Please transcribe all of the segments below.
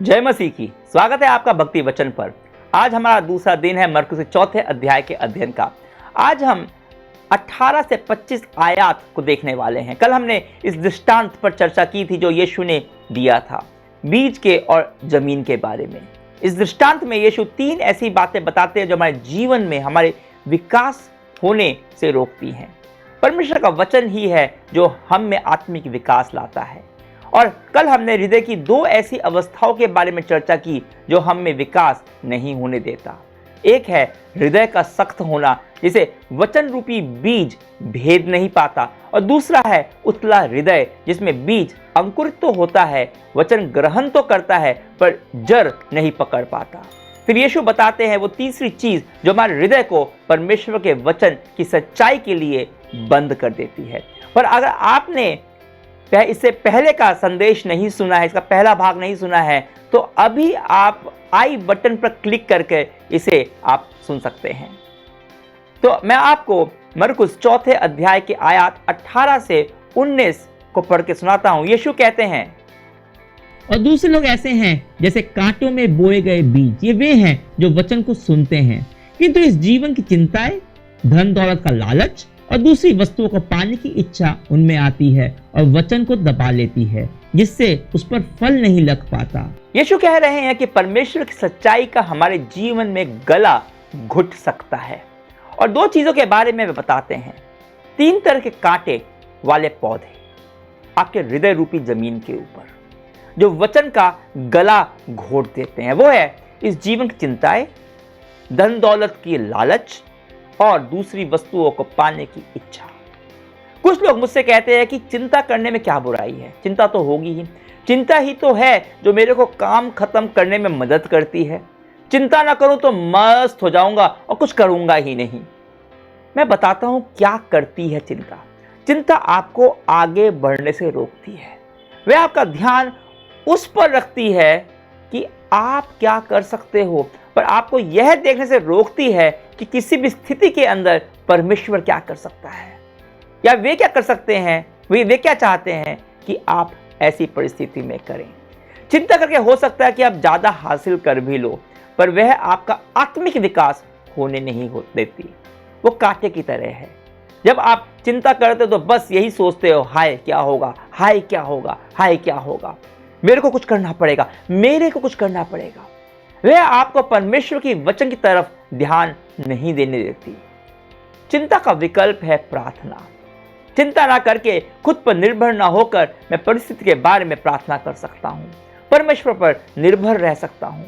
जय मसीह की। स्वागत है आपका भक्ति वचन पर। आज हमारा दूसरा दिन है मरकुस के चौथे अध्याय के अध्ययन का। आज हम 18 से 25 आयत को देखने वाले हैं। कल हमने इस दृष्टांत पर चर्चा की थी जो यीशु ने दिया था, बीज के और जमीन के बारे में। इस दृष्टांत में यीशु 3 ऐसी बातें बताते हैं जो हमारे जीवन में हमारे विकास होने से रोकती हैं। परमेश्वर का वचन ही है जो हम में आत्मिक विकास लाता है। और कल हमने हृदय की 2 ऐसी अवस्थाओं के बारे में चर्चा की जो हम में विकास नहीं होने देता। एक है हृदय का सख्त होना, जिसे वचन रूपी बीज भेद नहीं पाता, और दूसरा है उतला हृदय, जिसमें बीज अंकुरित तो होता है, वचन ग्रहण तो करता है, पर जड़ नहीं पकड़ पाता। फिर यीशु बताते हैं वो तीसरी चीज जो हमारे हृदय को परमेश्वर के वचन की सच्चाई के लिए बंद कर देती है। पर अगर आपने इससे पहले का संदेश नहीं सुना है, इसका पहला भाग नहीं सुना है, तो अभी आप आई बटन पर क्लिक करके इसे आप सुन सकते हैं। तो मैं आपको मरकुस चौथे अध्याय के आयत 18 से 19 को पढ़ के सुनाता हूं। यीशु कहते हैं, और दूसरे लोग ऐसे हैं जैसे कांटों में बोए गए बीज। ये वे हैं जो वचन को सुनते हैं, किंतु इस जीवन की चिंताएं, धन दौलत का लालच और दूसरी वस्तुओं को पाने की इच्छा उनमें आती है और वचन को दबा लेती है, जिससे उस पर फल नहीं लग पाता। यीशु कह रहे हैं कि परमेश्वर की सच्चाई का हमारे जीवन में गला घुट सकता है। और 2 चीजों के बारे में वे बताते हैं। 3 तरह के कांटे वाले पौधे आपके हृदय रूपी जमीन के ऊपर जो वचन का गला घोट देते हैं। वो है इस जीवन की चिंताएं, धन दौलत की लालच और दूसरी वस्तुओं को पाने की इच्छा। कुछ लोग मुझसे कहते हैं कि चिंता करने में क्या बुराई है, चिंता तो होगी ही। चिंता ही तो है जो मेरे को काम खत्म करने में मदद करती है। चिंता ना करूं तो मस्त हो जाऊंगा और कुछ करूंगा ही नहीं। मैं बताता हूं क्या करती है चिंता। चिंता आपको आगे बढ़ने से रोकती है। वह आपका ध्यान उस पर रखती है कि आप क्या कर सकते हो, पर आपको यह देखने से रोकती है कि किसी भी स्थिति के अंदर परमेश्वर क्या कर सकता है, या वे क्या कर सकते हैं, वे क्या चाहते हैं कि आप ऐसी परिस्थिति में करें। चिंता करके हो सकता है कि आप ज्यादा हासिल कर भी लो, पर वह आपका आत्मिक विकास होने नहीं देती। वो कांटे की तरह है। जब आप चिंता करते हो तो बस यही सोचते हो, हाय क्या होगा, हाय क्या होगा, हाय क्या होगा, मेरे को कुछ करना पड़ेगा, मेरे को कुछ करना पड़ेगा। वह आपको परमेश्वर की वचन की तरफ ध्यान नहीं देने देती। चिंता का विकल्प है प्रार्थना। चिंता ना करके, खुद पर निर्भर ना होकर मैं परिस्थिति के बारे में प्रार्थना कर सकता हूं, परमेश्वर पर निर्भर रह सकता हूं।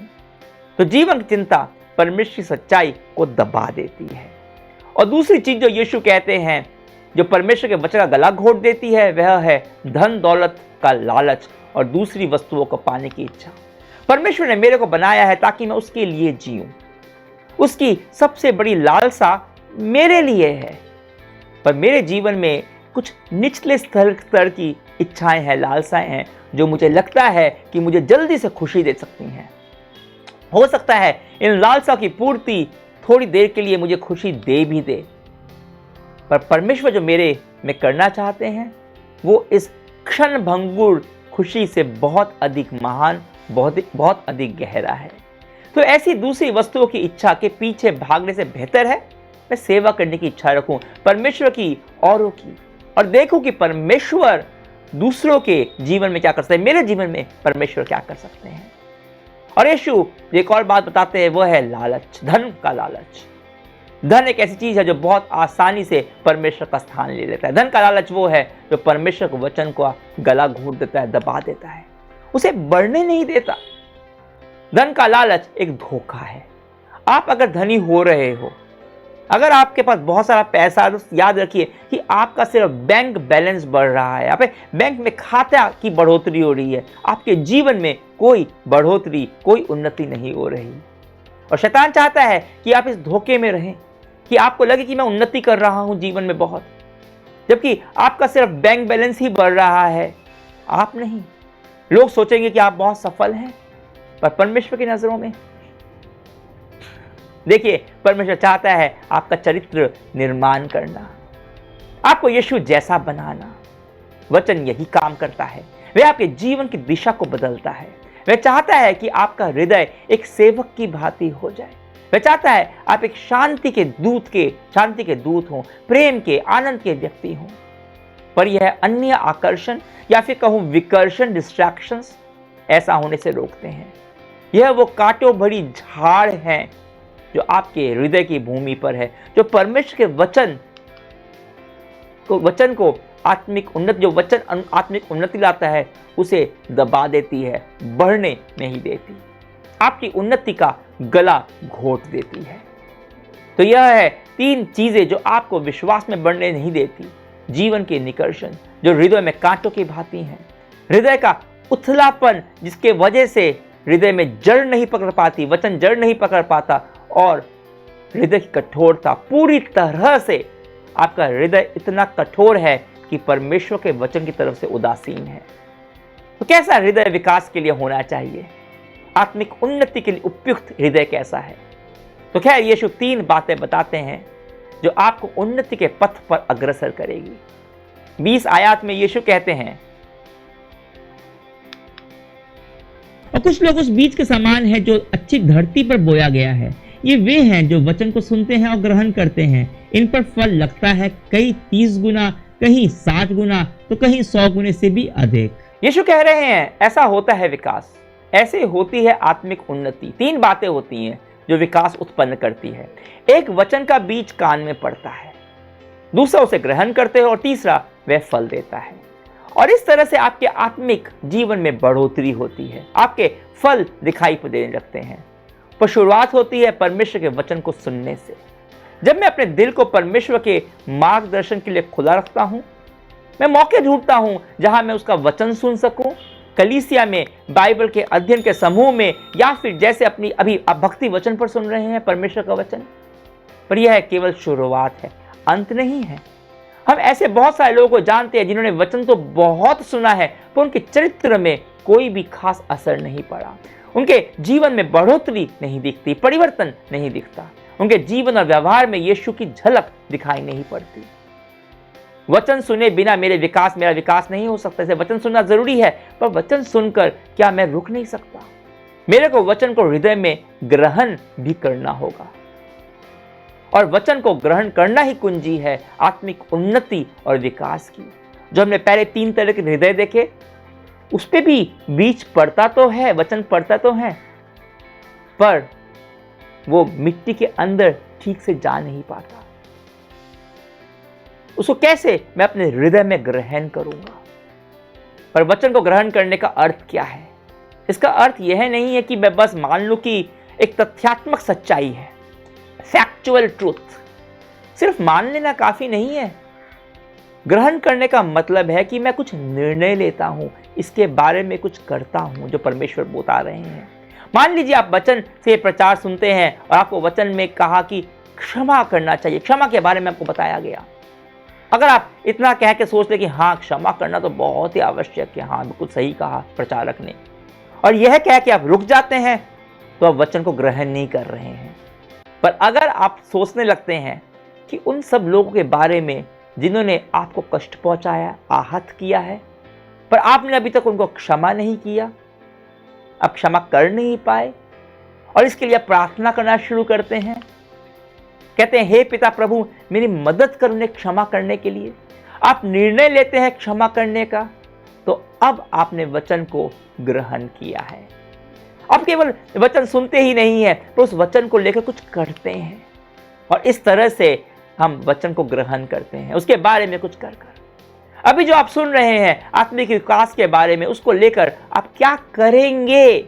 तो जीवन की चिंता परमेश्वर की सच्चाई को दबा देती है। और दूसरी चीज जो यीशु कहते हैं जो परमेश्वर के वचन का गला घोट देती है, वह है धन दौलत का लालच और दूसरी वस्तुओं को पाने की इच्छा। परमेश्वर ने मेरे को बनाया है ताकि मैं उसके लिए जीऊं। उसकी सबसे बड़ी लालसा मेरे लिए है, पर मेरे जीवन में कुछ निचले स्तर की इच्छाएं हैं, लालसाएं हैं, जो मुझे लगता है कि मुझे जल्दी से खुशी दे सकती हैं। हो सकता है इन लालसा की पूर्ति थोड़ी देर के लिए मुझे खुशी दे भी दे, पर परमेश्वर जो मेरे में करना चाहते हैं वो इस क्षण भंगुर खुशी से बहुत अधिक महान, बहुत अधिक गहरा है। तो ऐसी दूसरी वस्तुओं की इच्छा के पीछे भागने से बेहतर है मैं सेवा करने की इच्छा रखूं, परमेश्वर की, औरों की, और देखूं कि परमेश्वर दूसरों के जीवन में क्या कर सकते हैं, मेरे जीवन में परमेश्वर क्या कर सकते हैं। और यीशु एक और बात बताते हैं, वो है लालच, धन का लालच। धन एक ऐसी चीज है जो बहुत आसानी से परमेश्वर का स्थान ले लेता है। धन का लालच वो है जो परमेश्वर के वचन को गला घोट देता है, दबा देता है, उसे बढ़ने नहीं देता। धन का लालच एक धोखा है। आप अगर धनी हो रहे हो, अगर आपके पास बहुत सारा पैसा, तो याद रखिए कि आपका सिर्फ बैंक बैलेंस बढ़ रहा है, आप बैंक में खाता की बढ़ोतरी हो रही है, आपके जीवन में कोई बढ़ोतरी, कोई उन्नति नहीं हो रही। और शैतान चाहता है कि आप इस धोखे में रहें, कि आपको लगे कि मैं उन्नति कर रहा हूं जीवन में बहुत, जबकि आपका सिर्फ बैंक बैलेंस ही बढ़ रहा है, आप नहीं। लोग सोचेंगे कि आप बहुत सफल हैं, पर परमेश्वर की नजरों में देखिए, परमेश्वर चाहता है आपका चरित्र निर्माण करना, आपको यीशु जैसा बनाना। वचन यही काम करता है। वह आपके जीवन की दिशा को बदलता है। वह चाहता है कि आपका हृदय एक सेवक की भांति हो जाए। वह चाहता है आप एक शांति के दूत हों, प्रेम के, आनंद के व्यक्ति हों। पर यह अन्य आकर्षण या फिर कहूं विकर्षण, डिस्ट्रैक्शंस ऐसा होने से रोकते हैं। यह वो कांटों भरी झाड़ है जो आपके हृदय की भूमि पर है, जो परमेश्वर के वचन को आत्मिक उन्नति लाता है, उसे दबा देती है, बढ़ने नहीं देती, आपकी उन्नति का गला घोट देती है। तो यह है 3 चीजें जो आपको विश्वास में बढ़ने नहीं देती। जीवन के निकर्षण जो हृदय में कांटों की भांति हैं, हृदय का उथलापन जिसके वजह से हृदय में जड़ नहीं पकड़ पाती, वचन जड़ नहीं पकड़ पाता, और हृदय की कठोरता, पूरी तरह से आपका हृदय इतना कठोर है कि परमेश्वर के वचन की तरफ से उदासीन है। तो कैसा हृदय विकास के लिए होना चाहिए? आत्मिक उन्नति के लिए उपयुक्त हृदय कैसा है? तो खैर यीशु 3 बातें बताते हैं जो आपको उन्नति के पथ पर अग्रसर करेगी। 20 आयत में यीशु कहते हैं, और कुछ लोग उस बीज के समान है जो अच्छी धरती पर बोया गया है। ये वे हैं जो वचन को सुनते हैं और ग्रहण करते हैं। इन पर फल लगता है, कहीं 30 गुना, कहीं 60 गुना, तो कहीं 100 गुने से भी अधिक। यीशु कह रहे हैं ऐसा होता है विकास, ऐसे होती है आत्मिक उन्नति। 3 बातें होती हैं जो विकास उत्पन्न करती है। एक, वचन का बीज कान में पड़ता है, दूसरा उसे ग्रहण करते हैं, और तीसरा वह फल देता है। और इस तरह से आपके आत्मिक जीवन में बढ़ोतरी होती है, आपके फल दिखाई देने लगते हैं। पर शुरुआत होती है परमेश्वर के वचन को सुनने से। जब मैं अपने दिल को परमेश्वर के मार्गदर्शन के लिए खुला रखता हूं, मैं मौके ढूंढता हूं जहां मैं उसका वचन सुन सकूं, कलीसिया में, बाइबल के अध्ययन के समूह में, या फिर जैसे अपनी अभी आप भक्ति वचन पर सुन रहे हैं परमेश्वर का वचन। पर यह केवल शुरुआत है, अंत नहीं है। हम ऐसे बहुत सारे लोगों को जानते हैं जिन्होंने वचन तो बहुत सुना है, पर उनके चरित्र में कोई भी खास असर नहीं पड़ा, उनके जीवन में बढ़ोतरी नहीं दिखती, परिवर्तन नहीं दिखता, उनके जीवन और व्यवहार में यीशु की झलक दिखाई नहीं पड़ती। वचन सुने बिना मेरा विकास नहीं हो सकता। इसे वचन सुनना जरूरी है, पर वचन सुनकर क्या मैं रुक नहीं सकता? मेरे को वचन को हृदय में ग्रहण भी करना होगा, और वचन को ग्रहण करना ही कुंजी है आत्मिक उन्नति और विकास की। जो हमने पहले 3 तरह के हृदय देखे, उस पे भी बीज पड़ता तो है, वचन पड़ता तो है, पर वो मिट्टी के अंदर ठीक से जा नहीं पाता। उसको कैसे मैं अपने हृदय में ग्रहण करूंगा? पर वचन को ग्रहण करने का अर्थ क्या है? इसका अर्थ यह नहीं है कि मैं बस मान लूं कि एक तथ्यात्मक सच्चाई है, फैक्चुअल ट्रूथ। सिर्फ मान लेना काफी नहीं है। ग्रहण करने का मतलब है कि मैं कुछ निर्णय लेता हूं, इसके बारे में कुछ करता हूं जो परमेश्वर बता रहे हैं। मान लीजिए आप वचन से प्रचार सुनते हैं और आपको वचन में कहा कि क्षमा करना चाहिए, क्षमा के बारे में आपको बताया गया। अगर आप इतना कह के सोच ले कि हाँ क्षमा करना तो बहुत ही आवश्यक है, हाँ बिल्कुल सही कहा प्रचारक ने, और यह कह के आप रुक जाते हैं, तो आप वचन को ग्रहण नहीं कर रहे हैं। पर अगर आप सोचने लगते हैं कि उन सब लोगों के बारे में जिन्होंने आपको कष्ट पहुंचाया, आहत किया है, पर आपने अभी तक उनको क्षमा नहीं किया, आप क्षमा कर नहीं पाए, और इसके लिए प्रार्थना करना शुरू करते हैं, कहते हैं हे पिता प्रभु मेरी मदद कर उन्हें क्षमा करने के लिए। आप निर्णय लेते हैं क्षमा करने का, तो अब आपने वचन को ग्रहण किया है। आप केवल वचन सुनते ही नहीं है, तो उस वचन को लेकर कुछ करते हैं, और इस तरह से हम वचन को ग्रहण करते हैं, उसके बारे में कुछ कर। अभी जो आप सुन रहे हैं आत्मिक विकास के बारे में, उसको लेकर आप क्या करेंगे?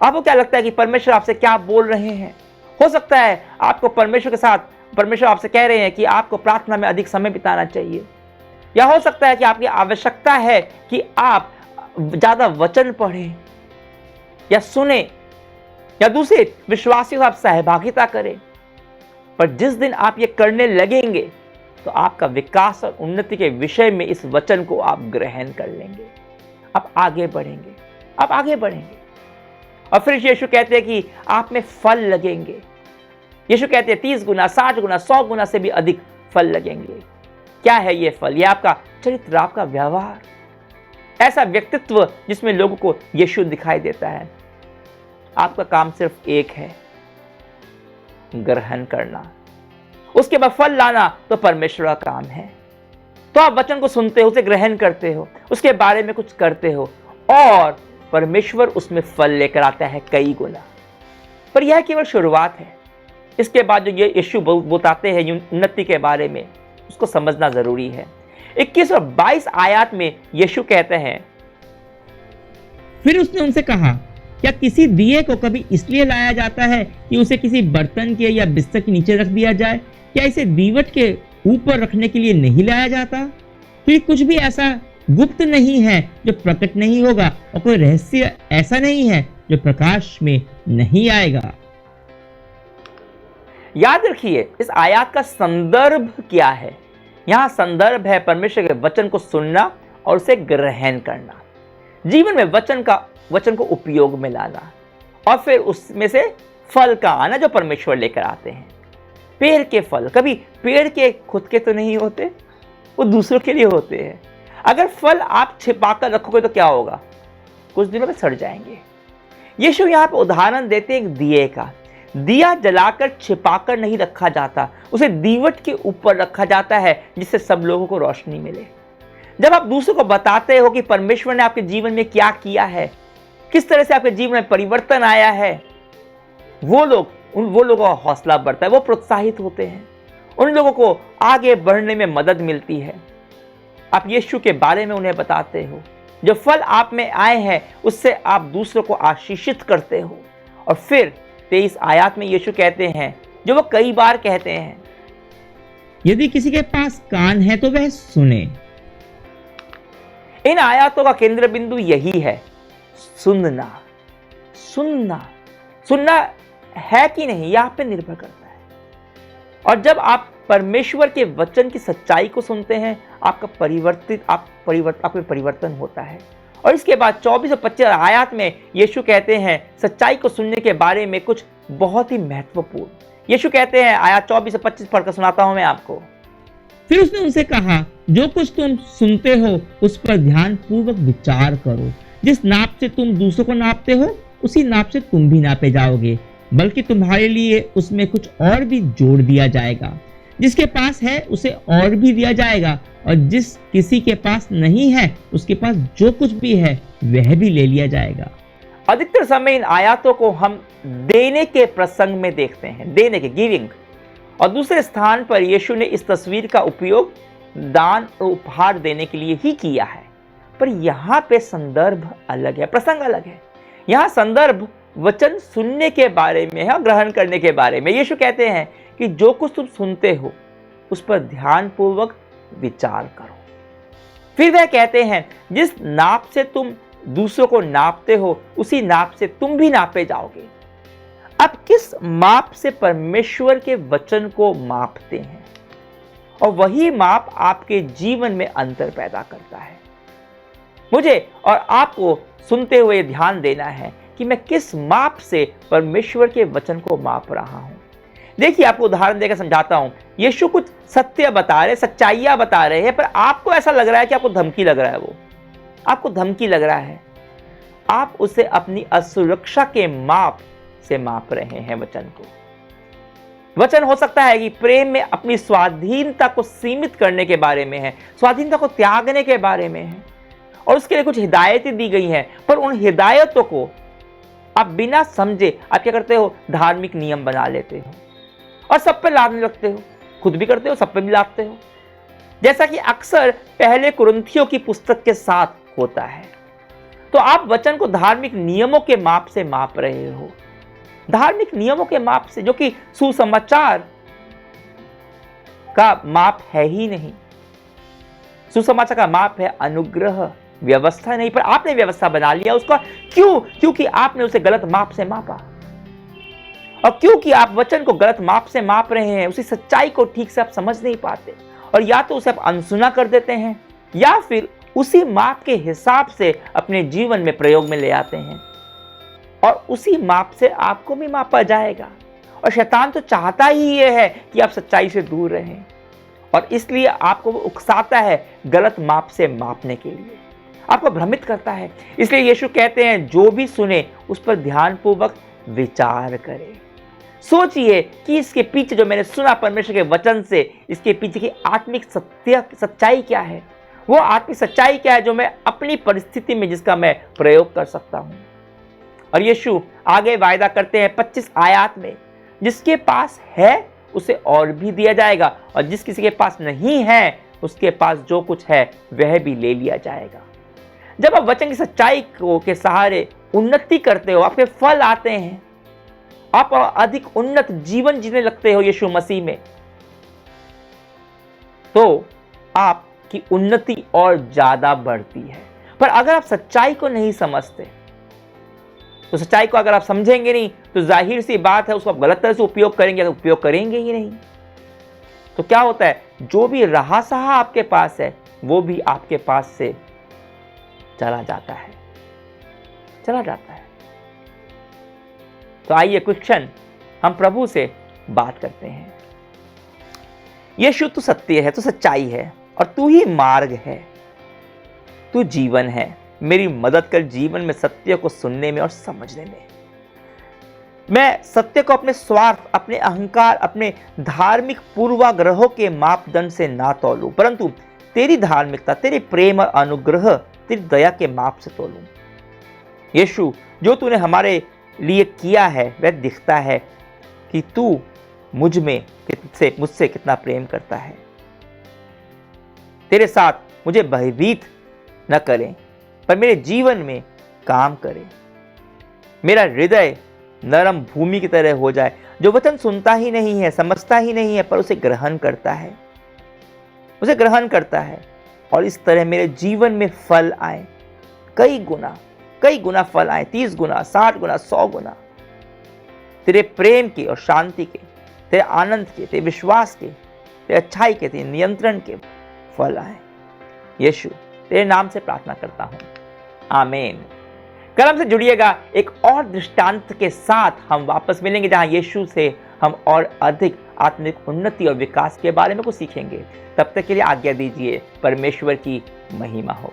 आपको क्या लगता है कि परमेश्वर आपसे क्या बोल रहे हैं? हो सकता है आपको परमेश्वर आपसे कह रहे हैं कि आपको प्रार्थना में अधिक समय बिताना चाहिए, या हो सकता है कि आपकी आवश्यकता है कि आप ज्यादा वचन पढ़ें या सुने, या दूसरे विश्वासियों से आप सहभागिता करें। पर जिस दिन आप ये करने लगेंगे, तो आपका विकास और उन्नति के विषय में इस वचन को आप ग्रहण कर लेंगे, आप आगे बढ़ेंगे। और फिर यीशु कहते हैं कि आप में फल लगेंगे। यीशु कहते हैं 30 गुना, 60 गुना, 100 गुना से भी अधिक फल लगेंगे। क्या है ये फल? ये आपका चरित्र, आपका व्यवहार। ऐसा व्यक्तित्व जिसमें लोगों को यीशु दिखाई देता है। आपका काम सिर्फ एक है, ग्रहण करना, उसके बाद फल लाना तो परमेश्वर का काम है। तो आप वचन को सुनते हो, उसे ग्रहण करते हो, उसके बारे में कुछ करते हो और परमेश्वर उसमें फल लेकर आता है कई गुना। पर यह केवल शुरुआत है। इसके बाद जो ये यीशु बताते हैं उन्नति के बारे में, उसको समझना जरूरी है। 21 और 22 आयत में यीशु कहते हैं, फिर उसने उनसे कहा, क्या किसी दिए को कभी इसलिए लाया जाता है कि उसे किसी बर्तन के या बिस्तर के नीचे रख दिया जाए? क्या इसे दीवट के ऊपर रखने के लिए नहीं लाया जाता? तो ये कुछ भी ऐसा गुप्त नहीं है जो प्रकट नहीं होगा, और कोई रहस्य ऐसा नहीं है जो प्रकाश में नहीं आएगा। याद रखिए इस आयत का संदर्भ क्या है। यहां संदर्भ है परमेश्वर के वचन को सुनना और उसे ग्रहण करना, जीवन में वचन को उपयोग में लाना और फिर उसमें से फल का आना जो परमेश्वर लेकर आते हैं। पेड़ के फल कभी पेड़ के खुद के तो नहीं होते, वो दूसरों के लिए होते हैं। अगर फल आप छिपाकर रखोगे तो क्या होगा? कुछ दिनों में सड़ जाएंगे। यीशु यहाँ पे उदाहरण देते हैं एक दिए का। दिया जलाकर छिपाकर नहीं रखा जाता, उसे दीवट के ऊपर रखा जाता है जिससे सब लोगों को रोशनी मिले। जब आप दूसरों को बताते हो कि परमेश्वर ने आपके जीवन में क्या किया है, किस तरह से आपके जीवन में परिवर्तन आया है, वो लोगों का हौसला बढ़ता है, वो प्रोत्साहित होते हैं, उन लोगों को आगे बढ़ने में मदद मिलती है। आप यीशु के बारे में उन्हें बताते हो, जो फल आप में आए हैं उससे आप दूसरों को आशीषित करते हो। और फिर 23 आयत में यीशु कहते हैं जो वो कई बार कहते हैं, यदि किसी के पास कान है तो वह सुने। इन आयतों का केंद्र बिंदु यही है, सुनना। सुनना है कि नहीं यह आप पे निर्भर करता है। और जब आप परमेश्वर के वचन की सच्चाई को सुनते हैं, आपका परिवर्तन होता है। और इसके बाद 24 और 25 आयत में यीशु कहते हैं सच्चाई को सुनने के बारे में कुछ बहुत ही महत्वपूर्ण। यीशु कहते हैं, आयत 24 और 25 पढ़कर सुनाता हूं मैं आपको। फिर उसने उनसे कहा, जो कुछ तुम सुनते हो उस पर ध्यान पूर्वक विचार करो। जिस नाप से तुम दूसरों को नापते हो उसी नाप से तुम भी नापे जाओगे, बल्कि तुम्हारे लिए उसमें कुछ और भी जोड़ दिया जाएगा। जिसके पास है उसे और भी दिया जाएगा, और जिस किसी के पास नहीं है उसके पास जो कुछ भी है वह भी ले लिया जाएगा। अधिकतर समय इन आयतों को हम देने के प्रसंग में देखते हैं, देने के, गिविंग। और दूसरे स्थान पर यीशु ने इस तस्वीर का उपयोग दान और उपहार देने के लिए ही किया है। पर यहाँ पे संदर्भ अलग है, प्रसंग अलग है। यहाँ संदर्भ वचन सुनने के बारे में है और ग्रहण करने के बारे में। यीशु कहते हैं कि जो कुछ तुम सुनते हो उस पर ध्यानपूर्वक विचार करो। फिर वह कहते हैं जिस नाप से तुम दूसरों को नापते हो उसी नाप से तुम भी नापे जाओगे। अब किस माप से परमेश्वर के वचन को मापते हैं, और वही माप आपके जीवन में अंतर पैदा करता है। मुझे और आपको सुनते हुए ध्यान देना है कि मैं किस माप से परमेश्वर के वचन को माप रहा हूं। देखिए आपको उदाहरण देकर समझाता हूं। यीशु कुछ सत्य बता रहे, सच्चाइयां बता रहे हैं, पर आपको ऐसा लग रहा है कि आपको धमकी लग रहा है। वो आपको धमकी लग रहा है, आप उसे अपनी असुरक्षा के माप से माप रहे हैं वचन को। वचन हो सकता है कि प्रेम में अपनी स्वाधीनता को सीमित करने के बारे में है, स्वाधीनता को त्यागने के बारे में है, और उसके लिए कुछ हिदायतें दी गई हैं। पर उन हिदायतों को आप बिना समझे आप क्या करते हो, धार्मिक नियम बना लेते हो और सब पे लादने लगते हो। खुद भी करते हो, सब पे भी लादते हो, जैसा कि अक्सर पहले कुरिन्थियों की पुस्तक के साथ होता है। तो आप वचन को धार्मिक नियमों के माप से माप रहे हो, धार्मिक नियमों के माप से, जो कि सुसमाचार का माप है ही नहीं। सुसमाचार का माप है अनुग्रह, व्यवस्था नहीं। पर आपने व्यवस्था बना लिया उसका। क्यों? क्योंकि आपने उसे गलत माप से मापा। और क्योंकि आप वचन को गलत माप से माप रहे हैं, उसी सच्चाई को ठीक से आप समझ नहीं पाते, और या तो उसे आप अनसुना कर देते हैं या फिर उसी माप के हिसाब से अपने जीवन में प्रयोग में ले आते हैं, और उसी माप से आपको भी मापा जाएगा। और शैतान तो चाहता ही ये है कि आप सच्चाई से दूर रहें, और इसलिए आपको वो उकसाता है गलत माप से मापने के लिए। आपको भ्रमित करता है। इसलिए यीशु कहते हैं जो भी सुने उस पर ध्यानपूर्वक विचार करे। सोचिए कि इसके पीछे जो मैंने सुना परमेश्वर के वचन से, इसके पीछे की आत्मिक सच्चाई क्या है। वो आत्मिक सच्चाई क्या है जो मैं अपनी परिस्थिति में जिसका मैं प्रयोग कर सकता हूं। और यीशु आगे वायदा करते हैं 25 आयत में, जिसके पास है उसे और भी दिया जाएगा, और जिस किसी के पास नहीं है उसके पास जो कुछ है वह भी ले लिया जाएगा। जब आप वचन की सच्चाई को के सहारे उन्नति करते हो, आपके फल आते हैं, आप अधिक उन्नत जीवन जीने लगते हो यीशु मसीह में, तो आपकी उन्नति और ज्यादा बढ़ती है। पर अगर आप सच्चाई को नहीं समझते, तो सच्चाई को अगर आप समझेंगे नहीं तो जाहिर सी बात है उसको आप गलत तरह से उपयोग करेंगे, तो उपयोग करेंगे ही नहीं। तो क्या होता है, जो भी रहा सहा आपके पास है वो भी आपके पास से चला जाता है। तो आइए कुछ क्षण हम प्रभु से बात करते हैं। यीशु तू सत्य है, तू सच्चाई है, और तू ही मार्ग है, तू जीवन है। मेरी मदद कर जीवन में सत्य को सुनने में और समझने में। मैं सत्य को अपने स्वार्थ, अपने अहंकार, अपने धार्मिक पूर्वाग्रहों के मापदंड से ना तौलूं, परंतु तेरी धार्मिकता, तेरे प्रेम और अनुग्रह, तेरी दया के माप से तोलूं। यीशु, जो तूने हमारे लिए किया है वह दिखता है कि तू मुझसे कितना प्रेम करता है। तेरे साथ मुझे भयभीत न करें, पर मेरे जीवन में काम करे। मेरा हृदय नरम भूमि की तरह हो जाए, जो वचन सुनता ही नहीं है, समझता ही नहीं है, पर उसे ग्रहण करता है, और इस तरह मेरे जीवन में फल आए, कई गुना फल आए, 30 गुना, 60 गुना, 100 गुना। तेरे प्रेम के और शांति के, तेरे आनंद के, तेरे विश्वास के, तेरे अच्छाई के, तेरे नियंत्रण के फल आए। यीशु, तेरे नाम से प्रार्थना करता हूं, आमीन। कल हमसे जुड़िएगा, एक और दृष्टांत के साथ हम वापस मिलेंगे, जहां यीशु से हम और अधिक आत्मिक उन्नति और विकास के बारे में कुछ सीखेंगे। तब तक के लिए आज्ञा दीजिए। परमेश्वर की महिमा हो।